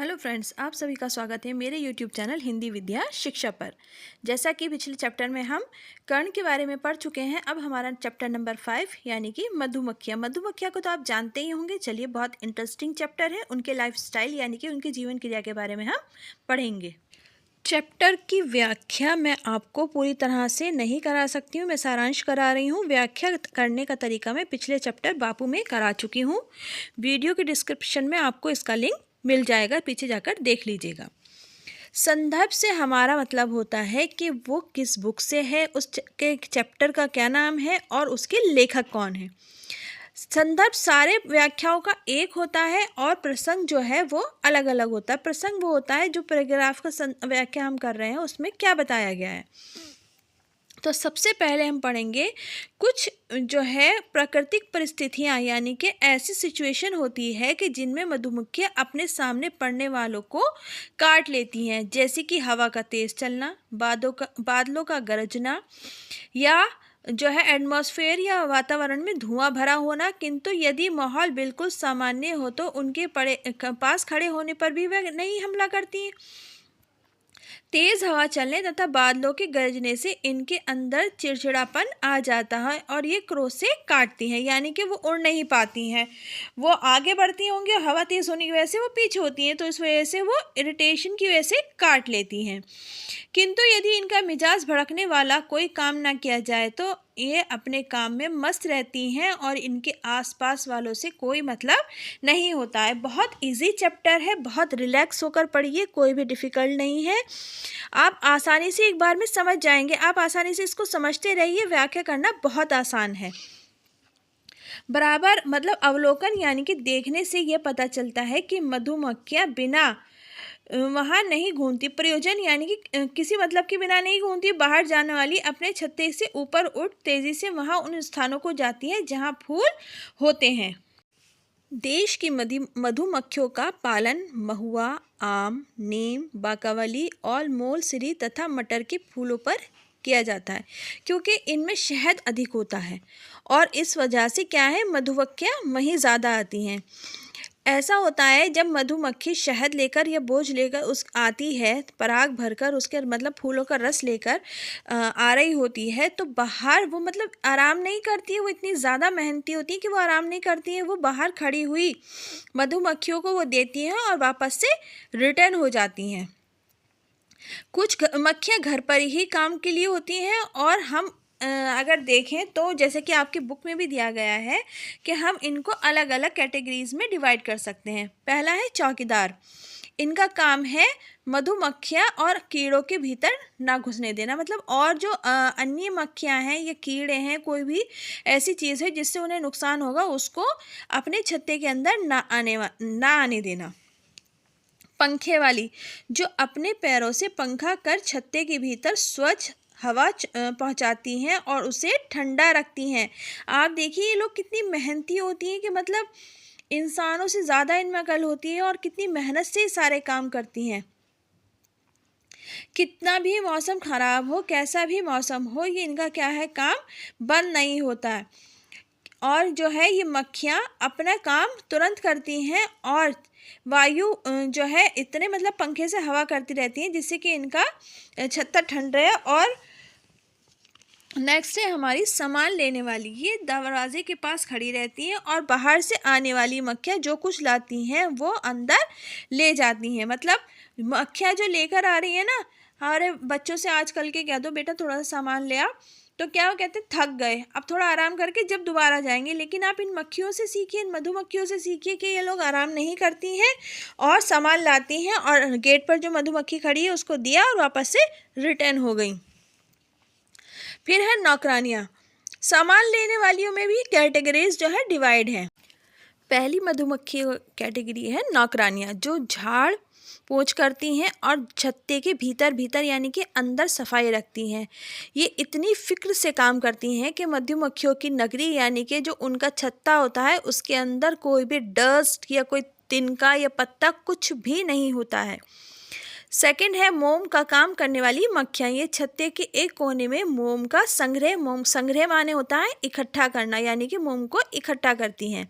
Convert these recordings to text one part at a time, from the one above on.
Hello friends, आप सभी का स्वागत है मेरे यूट्यूब चैनल हिंदी विद्या शिक्षा पर। जैसा कि पिछले चैप्टर में हम कर्ण के बारे में पढ़ चुके हैं, अब हमारा चैप्टर नंबर 5 यानी कि मधुमक्खियाँ। मधुमक्खियाँ को तो आप जानते ही होंगे। चलिए, बहुत इंटरेस्टिंग चैप्टर है। उनके लाइफस्टाइल यानी कि उनकी जीवन क्रिया के बारे में हम पढ़ेंगे। चैप्टर की व्याख्या मैं आपको पूरी तरह से नहीं करा सकती हूँ, मैं सारांश करा रही हूँ। व्याख्या करने का तरीका मैं पिछले चैप्टर बापू में करा चुकी हूँ। वीडियो के डिस्क्रिप्शन में आपको इसका लिंक मिल जाएगा, पीछे जाकर देख लीजिएगा। संदर्भ से हमारा मतलब होता है कि वो किस बुक से है, उस के चैप्टर का क्या नाम है और उसके लेखक कौन है। संदर्भ सारे व्याख्याओं का एक होता है और प्रसंग जो है वो अलग अलग होता है। प्रसंग वो होता है जो पैराग्राफ का व्याख्या हम कर रहे हैं उसमें क्या बताया गया है। तो सबसे पहले हम पढ़ेंगे कुछ जो है प्राकृतिक परिस्थितियाँ, यानी कि ऐसी सिचुएशन होती है कि जिनमें मधुमक्खियाँ अपने सामने पड़ने वालों को काट लेती हैं, जैसे कि हवा का तेज़ चलना, बादलों का गरजना, या जो है एटमॉस्फेयर या वातावरण में धुआं भरा होना। किंतु यदि माहौल बिल्कुल सामान्य हो तो उनके पास खड़े होने पर भी वह नहीं हमला करती हैं। तेज हवा चलने तथा बादलों के गरजने से इनके अंदर चिड़चिड़ापन आ जाता है और ये क्रोध से काटती हैं, यानी कि वो उड़ नहीं पाती हैं। वो आगे बढ़ती होंगी और हवा तेज होने की वजह से वो पीछे होती हैं, तो इस वजह से वो इरिटेशन की वजह से काट लेती हैं। किंतु यदि इनका मिजाज भड़कने वाला कोई काम ना किया जाए तो ये अपने काम में मस्त रहती हैं और इनके आसपास वालों से कोई मतलब नहीं होता है। बहुत इजी चैप्टर है, बहुत रिलैक्स होकर पढ़िए, कोई भी डिफ़िकल्ट नहीं है। आप आसानी से एक बार में समझ जाएंगे। आप आसानी से इसको समझते रहिए, व्याख्या करना बहुत आसान है। बराबर मतलब अवलोकन यानी कि देखने से यह पता चलता है कि मधुमक्खियाँ बिना वहाँ नहीं घूमती। प्रयोजन यानी कि किसी मतलब के बिना नहीं घूमती। बाहर जाने वाली अपने छत्ते से ऊपर उठ तेज़ी से वहाँ उन स्थानों को जाती हैं जहाँ फूल होते हैं। देश की मधुमक्खियों का पालन महुआ, आम, नीम, बाकावली और मोलसिरी तथा मटर के फूलों पर किया जाता है, क्योंकि इनमें शहद अधिक होता है और इस वजह से क्या है, मधुमक्खियाँ वहीं ज़्यादा आती हैं। ऐसा होता है जब मधुमक्खी शहद लेकर या बोझ लेकर उस आती है, पराग भरकर उसके मतलब फूलों का रस लेकर आ रही होती है, तो बाहर वो मतलब आराम नहीं करती है। वो इतनी ज़्यादा मेहनती होती है कि वो आराम नहीं करती है। वो बाहर खड़ी हुई मधुमक्खियों को वो देती हैं और वापस से रिटर्न हो जाती हैं। कुछ मक्खियाँ घर पर ही काम के लिए होती हैं और हम अगर देखें तो जैसे कि आपकी बुक में भी दिया गया है कि हम इनको अलग अलग कैटेगरीज में डिवाइड कर सकते हैं। पहला है चौकीदार। इनका काम है मधुमक्खियाँ और कीड़ों के भीतर ना घुसने देना। मतलब और जो अन्य मक्खियाँ हैं या कीड़े हैं, कोई भी ऐसी चीज़ है जिससे उन्हें नुकसान होगा, उसको अपने छत्ते के अंदर ना आने देना। पंखे वाली, जो अपने पैरों से पंखा कर छत्ते के भीतर स्वच्छ हवा पहुंचाती हैं और उसे ठंडा रखती हैं। आप देखिए ये लोग कितनी मेहनती होती हैं कि मतलब इंसानों से ज़्यादा इनमें अकल होती है और कितनी मेहनत से सारे काम करती हैं। कितना भी मौसम ख़राब हो, कैसा भी मौसम हो, ये इनका क्या है, काम बंद नहीं होता है। और जो है ये मक्खियाँ अपना काम तुरंत करती हैं और वायु जो है इतने मतलब पंखे से हवा करती रहती हैं जिससे कि इनका छत्ता ठंड रहे। और नेक्स्ट है हमारी सामान लेने वाली। ये दरवाजे के पास खड़ी रहती हैं और बाहर से आने वाली मक्खियाँ जो कुछ लाती हैं वो अंदर ले जाती हैं। मतलब मक्खियाँ जो लेकर आ रही है ना, हमारे बच्चों से आजकल के कह दो बेटा थोड़ा सा सामान ले आ, तो क्या वो कहते हैं थक गए, अब थोड़ा आराम करके जब दोबारा जाएंगे। लेकिन आप इन मक्खियों से सीखिए, इन मधुमक्खियों से सीखिए कि ये लोग आराम नहीं करती हैं और सामान लाती हैं और गेट पर जो मधुमक्खी खड़ी है उसको दिया और वापस से रिटर्न हो गई। फिर है नौकरानियाँ। सामान लेने वालियों में भी कैटेगरीज जो है डिवाइड है। पहली मधुमक्खी कैटेगरी है नौकरानियाँ, जो झाड़ पोंछ करती हैं और छत्ते के भीतर यानी कि अंदर सफाई रखती हैं। ये इतनी फिक्र से काम करती हैं कि मधुमक्खियों की नगरी यानी कि जो उनका छत्ता होता है उसके अंदर कोई भी डस्ट या कोई तिनका या पत्ता कुछ भी नहीं होता है। सेकंड है मोम का काम करने वाली मक्खियाँ। ये छत्ते के एक कोने में मोम का संग्रह, मोम संग्रह माने होता है इकट्ठा करना, यानी कि मोम को इकट्ठा करती हैं।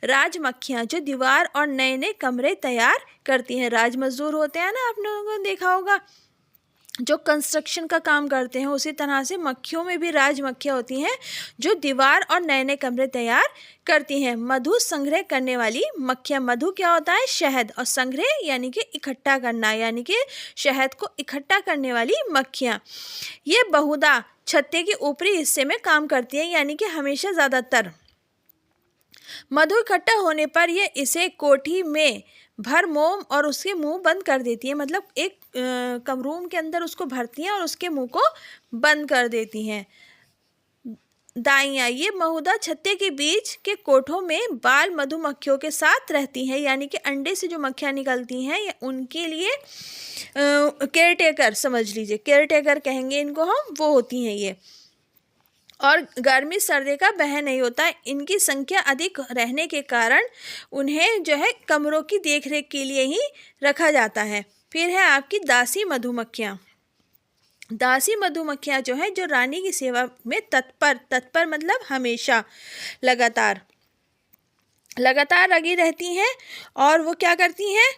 राजमक्खियाँ जो दीवार और नए नए कमरे तैयार करती हैं। राज मजदूर होते हैं ना, आप लोगों ने देखा होगा, जो कंस्ट्रक्शन का काम करते हैं, उसी तरह से मक्खियों में भी राजमक्खियाँ होती हैं जो दीवार और नए नए कमरे तैयार करती हैं। मधु संग्रह करने वाली मक्खियाँ। मधु क्या होता है? शहद। और संग्रह यानी कि इकट्ठा करना, यानी कि शहद को इकट्ठा करने वाली मक्खियाँ। ये बहुधा छत्ते के ऊपरी हिस्से में काम करती हैं, यानी कि हमेशा ज़्यादातर। मधु इकट्ठा होने पर ये इसे कोठी में भर मोम और उसके मुंह बंद कर देती है। मतलब एक कम रूम के अंदर उसको भरती हैं और उसके मुंह को बंद कर देती हैं। दाइयाँ, ये बहुधा छत्ते के बीच के कोठों में बाल मधुमक्खियों के साथ रहती हैं, यानी कि अंडे से जो मक्खियाँ निकलती हैं या उनके लिए केयर टेकर समझ लीजिए, केयर टेकर कहेंगे इनको हम, वो होती हैं ये। और गर्मी सर्दी का बह नहीं होता। इनकी संख्या अधिक रहने के कारण उन्हें जो है कमरों की देखरेख के लिए ही रखा जाता है। फिर है आपकी दासी मधुमक्खियाँ। दासी मधुमक्खियाँ जो है, जो रानी की सेवा में तत्पर मतलब हमेशा लगातार लगी रहती हैं। और वो क्या करती हैं?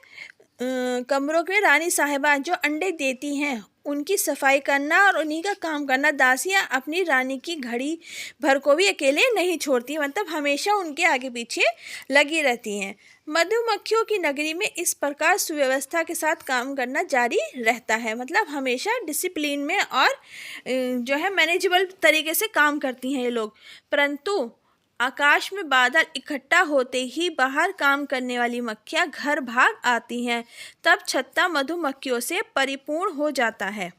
कमरों में रानी साहिबा जो अंडे देती हैं उनकी सफाई करना और उन्हीं का काम करना। दासियाँ अपनी रानी की घड़ी भर को भी अकेले नहीं छोड़ती, मतलब हमेशा उनके आगे पीछे लगी रहती हैं। मधुमक्खियों की नगरी में इस प्रकार सुव्यवस्था के साथ काम करना जारी रहता है, मतलब हमेशा डिसिप्लिन में और जो है मैनेजेबल तरीके से काम करती हैं ये लोग। परंतु आकाश में बादल इकट्ठा होते ही बाहर काम करने वाली मक्खियाँ घर भाग आती हैं। तब छत्ता मधुमक्खियों से परिपूर्ण हो जाता है।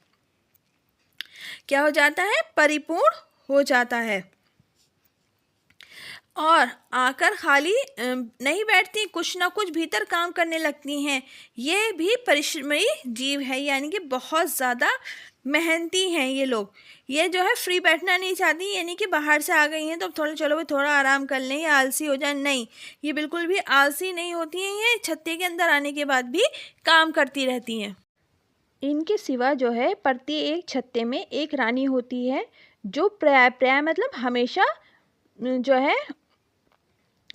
क्या हो जाता है? परिपूर्ण हो जाता है। और आकर खाली नहीं बैठती, कुछ ना कुछ भीतर काम करने लगती हैं। ये भी परिश्रमी जीव है, यानी कि बहुत ज़्यादा मेहनती हैं ये लोग। ये जो है फ्री बैठना नहीं चाहती, यानी कि बाहर से आ गई हैं तो चलो भाई थोड़ा आराम कर लें या आलसी हो जाए, नहीं, ये बिल्कुल भी आलसी नहीं होती हैं। ये छत्ते के अंदर आने के बाद भी काम करती रहती हैं। इनके सिवा जो है प्रत्येक छत्ते में एक रानी होती है जो प्राय मतलब हमेशा जो है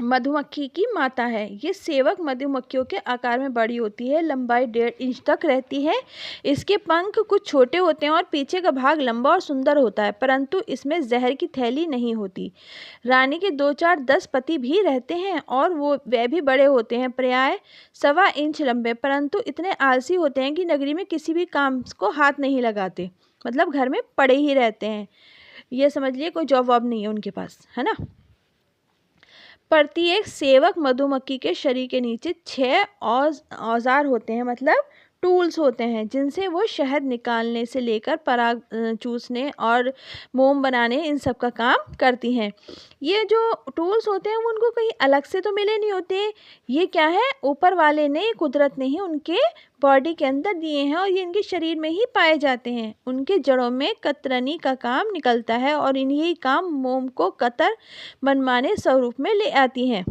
मधुमक्खी की माता है। ये सेवक मधुमक्खियों के आकार में बड़ी होती है, लंबाई 1.5 इंच तक रहती है। इसके पंख कुछ छोटे होते हैं और पीछे का भाग लंबा और सुंदर होता है, परंतु इसमें जहर की थैली नहीं होती। रानी के 2-4-10 पति भी रहते हैं और वे भी बड़े होते हैं, प्राय 1.25 इंच लंबे, परंतु इतने आलसी होते हैं कि नगरी में किसी भी काम को हाथ नहीं लगाते, मतलब घर में पड़े ही रहते हैं। ये समझ लिए कोई जॉब वॉब नहीं है उनके पास, है ना। प्रत्येक सेवक मधुमक्खी के शरीर के नीचे 6 औजार होते हैं, मतलब टूल्स होते हैं, जिनसे वो शहद निकालने से लेकर पराग चूसने और मोम बनाने इन सब का काम करती हैं। ये जो टूल्स होते हैं वो उनको कहीं अलग से तो मिले नहीं होते, ये क्या है, ऊपर वाले ने, कुदरत ने ही उनके बॉडी के अंदर दिए हैं और ये इनके शरीर में ही पाए जाते हैं। उनके जड़ों में कतरनी का काम निकलता है और इन्हीं काम मोम को कतर मनमाने स्वरूप में ले आती हैं।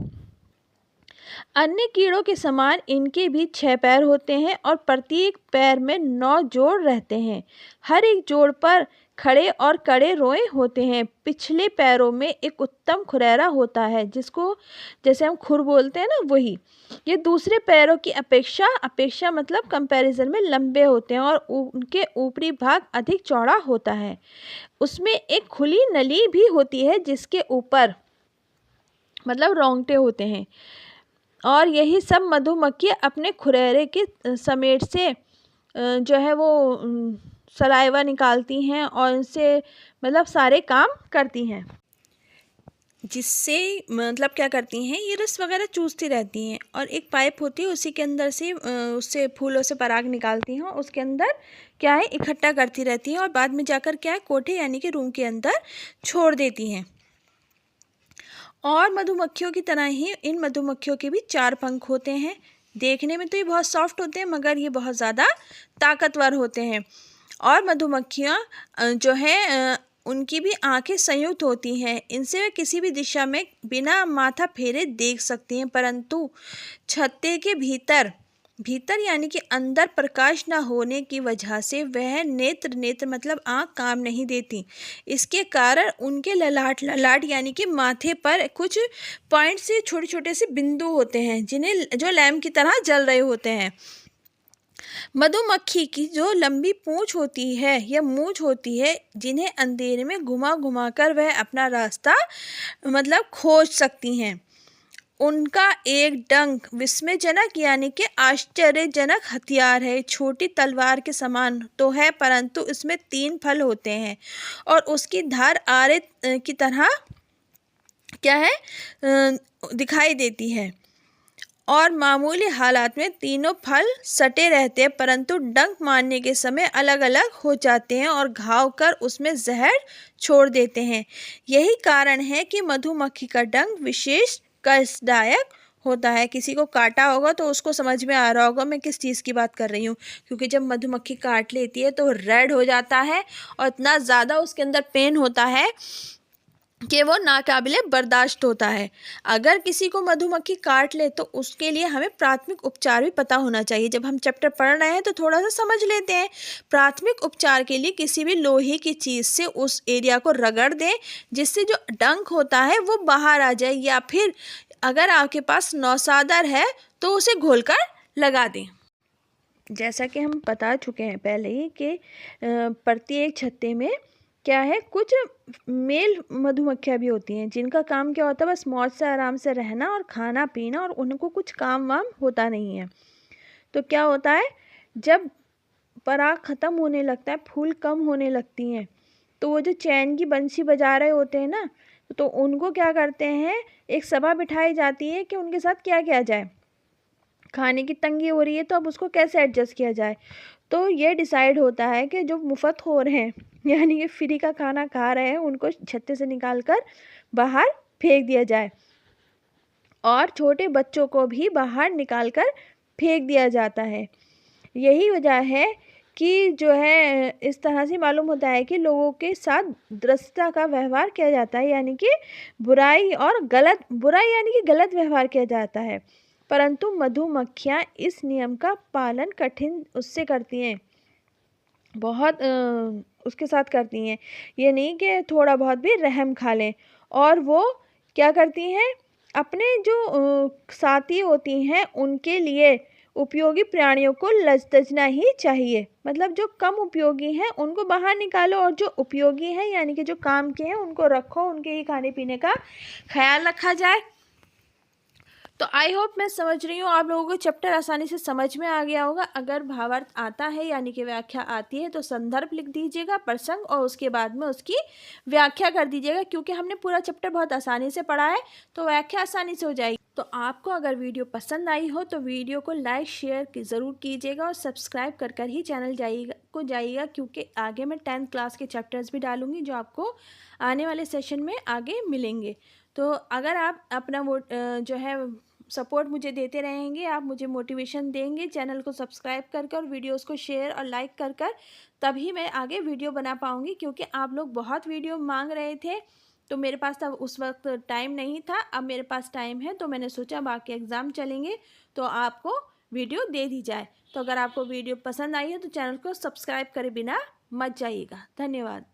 अन्य कीड़ों के समान इनके भी 6 पैर होते हैं और प्रत्येक पैर में 9 जोड़ रहते हैं। हर एक जोड़ पर खड़े और कड़े रोए होते हैं। पिछले पैरों में एक उत्तम खुरैरा होता है, जिसको जैसे हम खुर बोलते हैं ना, वही। ये दूसरे पैरों की अपेक्षा मतलब कंपैरिजन में लंबे होते हैं और उनके ऊपरी भाग अधिक चौड़ा होता है। उसमें एक खुली नली भी होती है जिसके ऊपर मतलब रोंगटे होते हैं। और यही सब मधुमक्खी अपने खुरैरे के समेट से जो है वो सलाइवा निकालती हैं और इनसे मतलब सारे काम करती हैं, जिससे मतलब क्या करती हैं, ये रस वगैरह चूसती रहती हैं। और एक पाइप होती है, उसी के अंदर से उससे फूलों से पराग निकालती हैं और उसके अंदर क्या है, इकट्ठा करती रहती हैं और बाद में जाकर क्या है, कोठे यानी कि रूम के अंदर छोड़ देती हैं। और मधुमक्खियों की तरह ही इन मधुमक्खियों के भी 4 पंख होते हैं। देखने में तो ये बहुत सॉफ्ट होते हैं, मगर ये बहुत ज़्यादा ताकतवर होते हैं। और मधुमक्खियाँ जो है उनकी भी आंखें संयुक्त होती हैं। इनसे वे किसी भी दिशा में बिना माथा फेरे देख सकती हैं, परंतु छत्ते के भीतर भीतर यानी कि अंदर प्रकाश ना होने की वजह से वह नेत्र नेत्र मतलब आँख काम नहीं देती। इसके कारण उनके ललाट ललाट यानी कि माथे पर कुछ पॉइंट से छोटे छोटे से बिंदु होते हैं जिन्हें जो लैम्प की तरह जल रहे होते हैं। मधुमक्खी की जो लंबी पूंछ होती है या मूंछ होती है जिन्हें अंधेरे में घुमा घुमा कर वह अपना रास्ता मतलब खोज सकती हैं। उनका एक डंक विस्मयजनक यानी कि आश्चर्यजनक हथियार है। छोटी तलवार के समान तो है परंतु इसमें 3 फल होते हैं और उसकी धार आरे की तरह क्या है दिखाई देती है और मामूली हालात में तीनों फल सटे रहते हैं परंतु डंक मारने के समय अलग अलग हो जाते हैं और घाव कर उसमें जहर छोड़ देते हैं। यही कारण है कि मधुमक्खी का डंक विशेष कष्टदायक होता है। किसी को काटा होगा तो उसको समझ में आ रहा होगा मैं किस चीज़ की बात कर रही हूँ, क्योंकि जब मधुमक्खी काट लेती है तो रेड हो जाता है और इतना ज़्यादा उसके अंदर पेन होता है कि वो नाकाबिले बर्दाश्त होता है। अगर किसी को मधुमक्खी काट ले तो उसके लिए हमें प्राथमिक उपचार भी पता होना चाहिए। जब हम चैप्टर पढ़ रहे हैं तो थोड़ा सा समझ लेते हैं। प्राथमिक उपचार के लिए किसी भी लोहे की चीज़ से उस एरिया को रगड़ दें जिससे जो डंक होता है वो बाहर आ जाए, या फिर अगर आपके पास नौसादर है तो उसे घोलकर लगा दें। जैसा कि हम बता चुके हैं पहले ही कि प्रत्येक छत्ते में क्या है कुछ मेल मधुमक्खियाँ भी होती हैं जिनका काम क्या होता है बस मौज से आराम से रहना और खाना पीना, और उनको कुछ काम वाम होता नहीं है। तो क्या होता है जब पराग ख़त्म होने लगता है, फूल कम होने लगती हैं, तो वो जो चैन की बंसी बजा रहे होते हैं ना, तो उनको क्या करते हैं एक सभा बिठाई जाती है कि उनके साथ क्या किया जाए। खाने की तंगी हो रही है तो अब उसको कैसे एडजस्ट किया जाए। तो ये डिसाइड होता है कि जो मुफ्तखोर हैं यानी कि फ्री का खाना खा रहे हैं उनको छत्ते से निकाल कर बाहर फेंक दिया जाए और छोटे बच्चों को भी बाहर निकाल कर फेंक दिया जाता है। यही वजह है कि जो है इस तरह से मालूम होता है कि लोगों के साथ दृष्टता का व्यवहार किया जाता है, यानी कि बुराई यानी कि गलत व्यवहार किया जाता है। परंतु मधुमक्खियाँ इस नियम का पालन कठिन उससे करती हैं, बहुत उसके साथ करती हैं। ये नहीं कि थोड़ा बहुत भी रहम खा लें, और वो क्या करती हैं अपने जो साथी होती हैं उनके लिए उपयोगी प्राणियों को लजतना ही चाहिए। मतलब जो कम उपयोगी हैं उनको बाहर निकालो और जो उपयोगी हैं यानी कि जो काम के हैं उनको रखो, उनके ही खाने पीने का ख्याल रखा जाए। तो आई होप मैं समझ रही हूँ आप लोगों को चैप्टर आसानी से समझ में आ गया होगा। अगर भावार्थ आता है यानी कि व्याख्या आती है तो संदर्भ लिख दीजिएगा प्रसंग और उसके बाद में उसकी व्याख्या कर दीजिएगा, क्योंकि हमने पूरा चैप्टर बहुत आसानी से पढ़ा है तो व्याख्या आसानी से हो जाएगी। तो आपको अगर वीडियो पसंद आई हो तो वीडियो को लाइक शेयर ज़रूर कीजिएगा और सब्सक्राइब कर ही चैनल जाइएगा, क्योंकि आगे मैं 10th क्लास के चैप्टर्स भी डालूँगी जो आपको आने वाले सेशन में आगे मिलेंगे। तो अगर आप अपना वो जो है सपोर्ट मुझे देते रहेंगे, आप मुझे मोटिवेशन देंगे चैनल को सब्सक्राइब कर और वीडियोस को शेयर और लाइक कर तभी मैं आगे वीडियो बना पाऊँगी, क्योंकि आप लोग बहुत वीडियो मांग रहे थे तो मेरे पास तब उस वक्त टाइम नहीं था। अब मेरे पास टाइम है तो मैंने सोचा बाकी एग्ज़ाम चलेंगे तो आपको वीडियो दे दी जाए। तो अगर आपको वीडियो पसंद आई है तो चैनल को सब्सक्राइब करे बिना मत जाइएगा। धन्यवाद।